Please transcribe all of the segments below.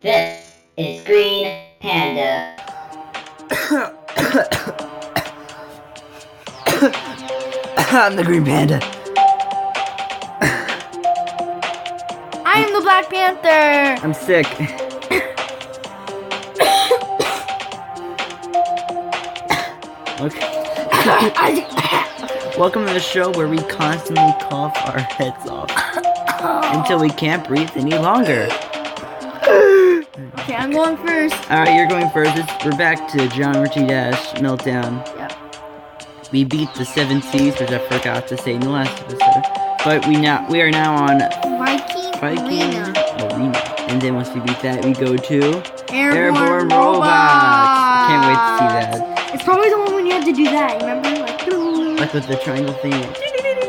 This is Green Panda. I'm the Green Panda. I am the Black Panther. I'm sick. Okay. Welcome to the show where we constantly cough our heads off until we can't breathe any longer. Okay, I'm going first. Alright, you're going first. We're back to Geometry Dash Meltdown. Yep. We beat the 7 C's, which I forgot to say in the last episode. But we are now on Viking Arena. And then once we beat that, we go to Airborne Robots. Can't wait to see that. It's probably the one when you have to do that. Remember, Like with the triangle thing.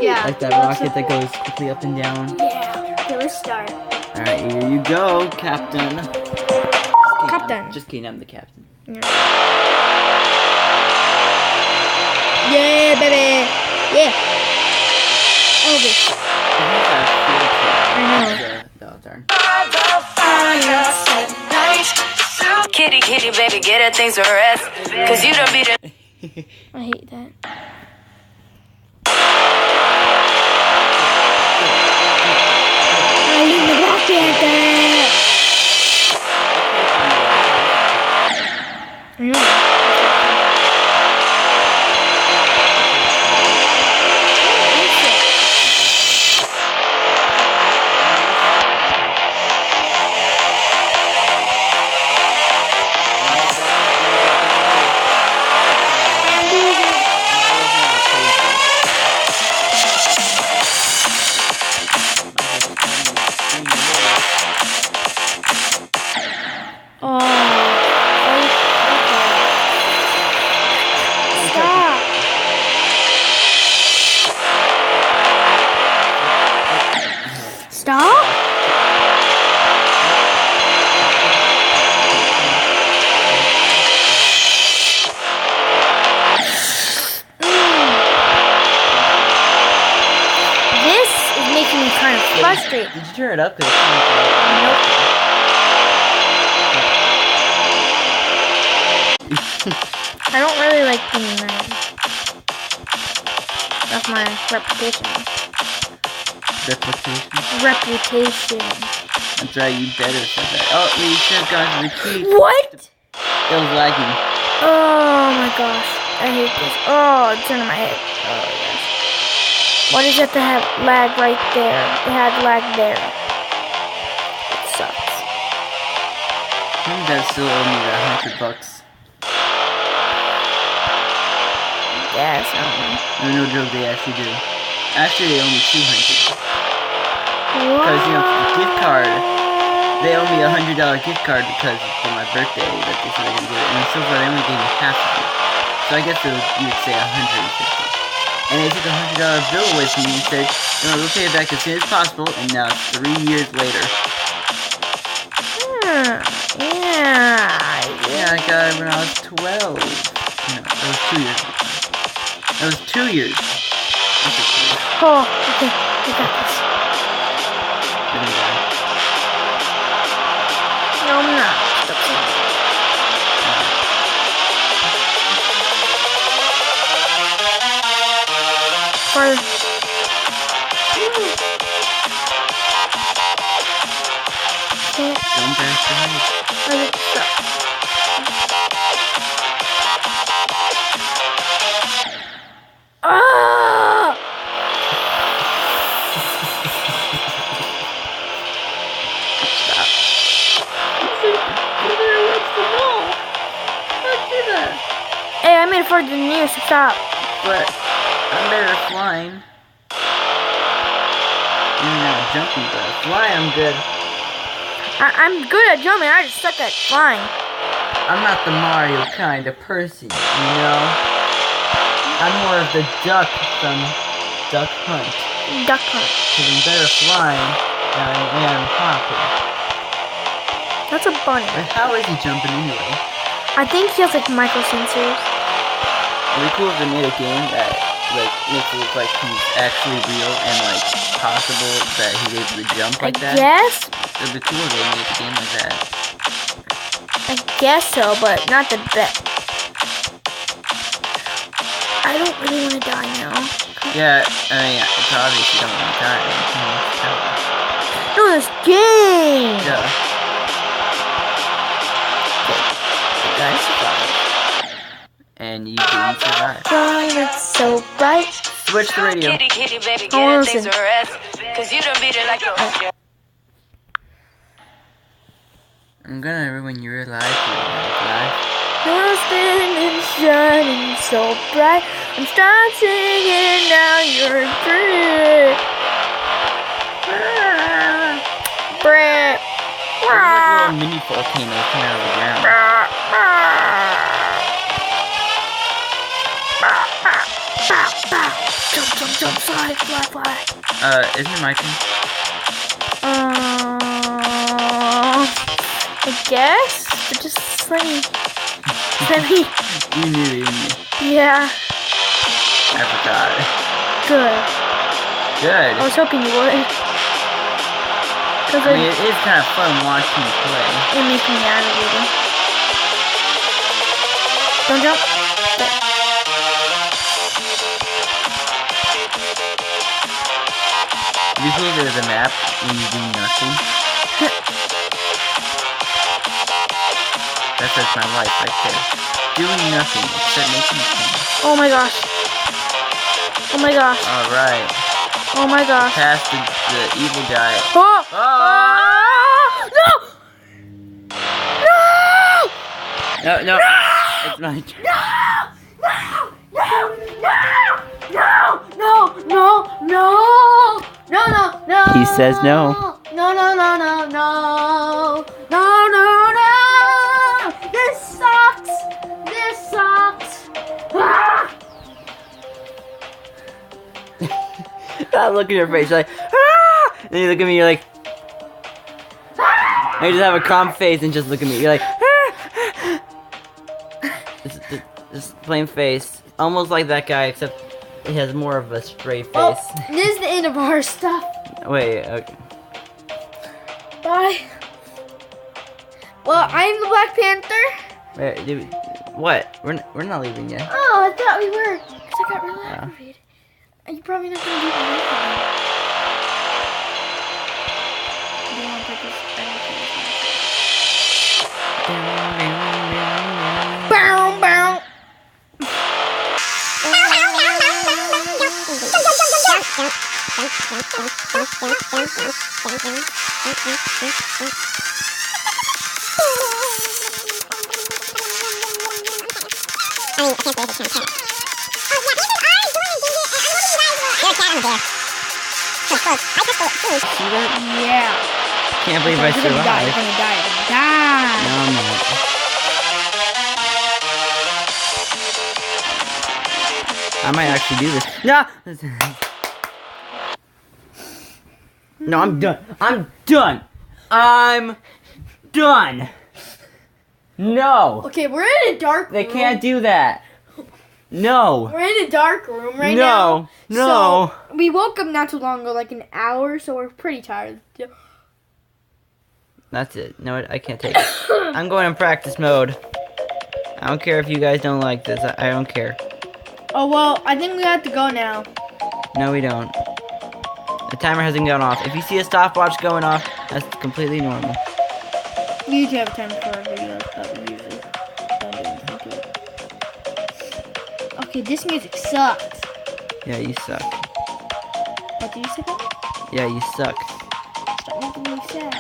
Yeah. Like that rocket that goes quickly up and down. Yeah. Okay, let's start. Alright, here you go, Captain. Captain. Just kidding, I'm the captain. Yeah, baby. Yeah. Oh, this. I Oh, darn. Kitty, kitty, baby, get her things to rest. Cause you don't be the. I hate that. I am the Black Panther. I know. Stop? This is making me kind of frustrated. Did you turn it up? Nope. I don't really like being mad. That's my reputation. Reputation. That's right, you better say that. Oh, you should have gone to the key. What? It was lagging. Oh my gosh. I hate this. Oh, it's turning my head. Oh yes. Why does it have to have lag right there? It had lag there. It sucks. You guys still owe me that $100. Yes, I don't know. No joke, they actually do. Actually, they owe me $200. What? Because, you know, for the gift card, they owe me a $100 gift card because for my birthday that they said they're going to give it. And so far, they only gave me half of it. So I guess you would say $150. And they took a $100 bill away from me and said, no, we'll pay it back as soon as possible. And now it's 3 years later. Yeah, I got it when I was 12. No, that was 2 years ago. That was 2 years. That's just 2 years. Oh, okay. I got this. Then I died. No, I'm not. Fire. Don't bash the head. Ah! Hey, I made it further than you, so stop. But I'm better at flying. Maybe not jumping, but at flying I'm good. I'm good at jumping, I just suck at flying. I'm not the Mario kind of person, you know? I'm more of the duck from Duck Hunt. Duck hunt. Because I'm better at flying than I am hopping. That's a bunny. But how is he jumping anyway? I think he has like micro sensors. It'd be cool if they made a game that like makes it look like he's actually real and like possible that he's able to jump like that. Yes. It'd be cool if they made a game like that. guess so, but not the best. I don't really want to die now. Yeah, I mean, it's obvious you don't want to die. No, this game! Yeah. Guys, And you didn't survive. it's so bright. Switch the radio. Kitty, kitty, baby, Oh, get listen. things to rest. Cause you done beat it like a... I'm gonna ruin your life. You're spinning, shining so bright. I'm starting singing now. You're free. Brett. There's like little mini volcanoes coming out of the ground. Jump, fly. Isn't it my turn? I guess, but just let me. You knew, didn't you? Yeah, I forgot. good. Good. I was hoping you would. Cause I mean, it is kind of fun watching you play. it makes me aggravated. Don't jump. There. You think there's a map when you do nothing? That's just my life right there. Doing nothing except making things. Oh my gosh. Oh my gosh. Alright. Oh my gosh. Past the evil guy. Oh! Oh! No! No, no. It's my turn. No! He says no. No! This sucks! Ah! I look at your face, you're like, ah! And then you look at me, you're like, and you just have a calm face and just look at me. You're like, ah! Just plain face, almost like that guy, except he has more of a straight face. Well, this is the end of our stuff. Wait, okay. Bye. Well, I'm the Black Panther. Wait, dude, what? We're not leaving yet. Oh, I thought we were. Because I got really aggravated. And you're probably not going to do that. Bow, bow. Yeah. Can't believe I You're gonna die. You're survived. gonna die. You're gonna die. No, I'm not. I might actually do this. No! No, I'm done. I'm done. I'm done. No. Okay, we're in a dark room. They can't do that. No. We're in a dark room right No. now. No. So, we woke up not too long ago, like an hour, so we're pretty tired. That's it. No, I can't take it. I'm going in practice mode. I don't care if you guys don't like this. I don't care. Oh, well, I think we have to go now. No, we don't. The timer hasn't gone off. If you see a stopwatch going off, that's completely normal. We usually have time for our videos, but we usually don't do anything to it. Okay, this music sucks. Yeah, you suck. What did you say? That? Yeah, you suck. Stop making me sad.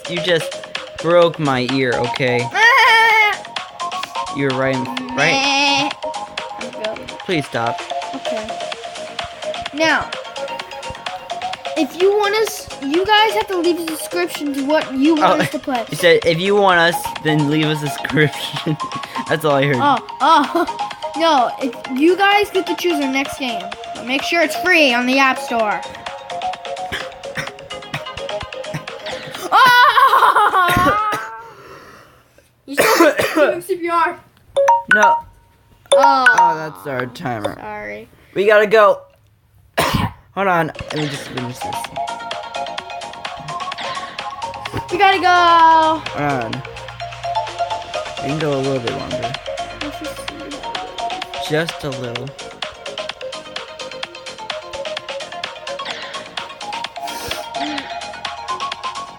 You just broke my ear, okay? You're right. Please stop. Okay. Now, if you want us, you guys have to leave a description to what you want us to play. You said if you want us, then leave us a description. That's all I heard. No, if you guys get to choose our next game. Make sure it's free on the App Store. You still doing CPR. No. Oh, that's our timer. sorry. We gotta go. Hold on. Let me just finish this. We gotta go. Hold on. We can go a little bit longer. Let's just see how it goes. Just a little.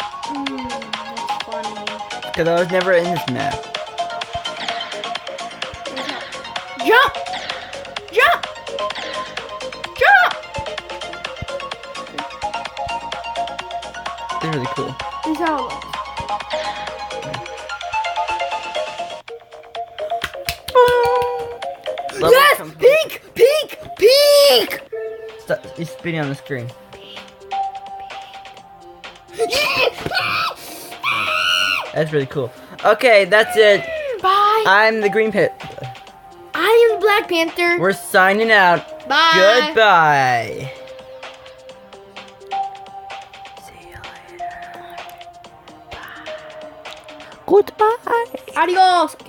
That's funny. Because I was never in this map. Jump! Jump! Jump! It's really cool. This is how it looks. Level Yes! complete. Peek! Peek! Peek! Stop. You're spinning on the screen. That's really cool. Okay, that's it. Bye. I'm the Green Pit. I am the Black Panther. We're signing out. Bye. Goodbye. See you later. Goodbye. Adios.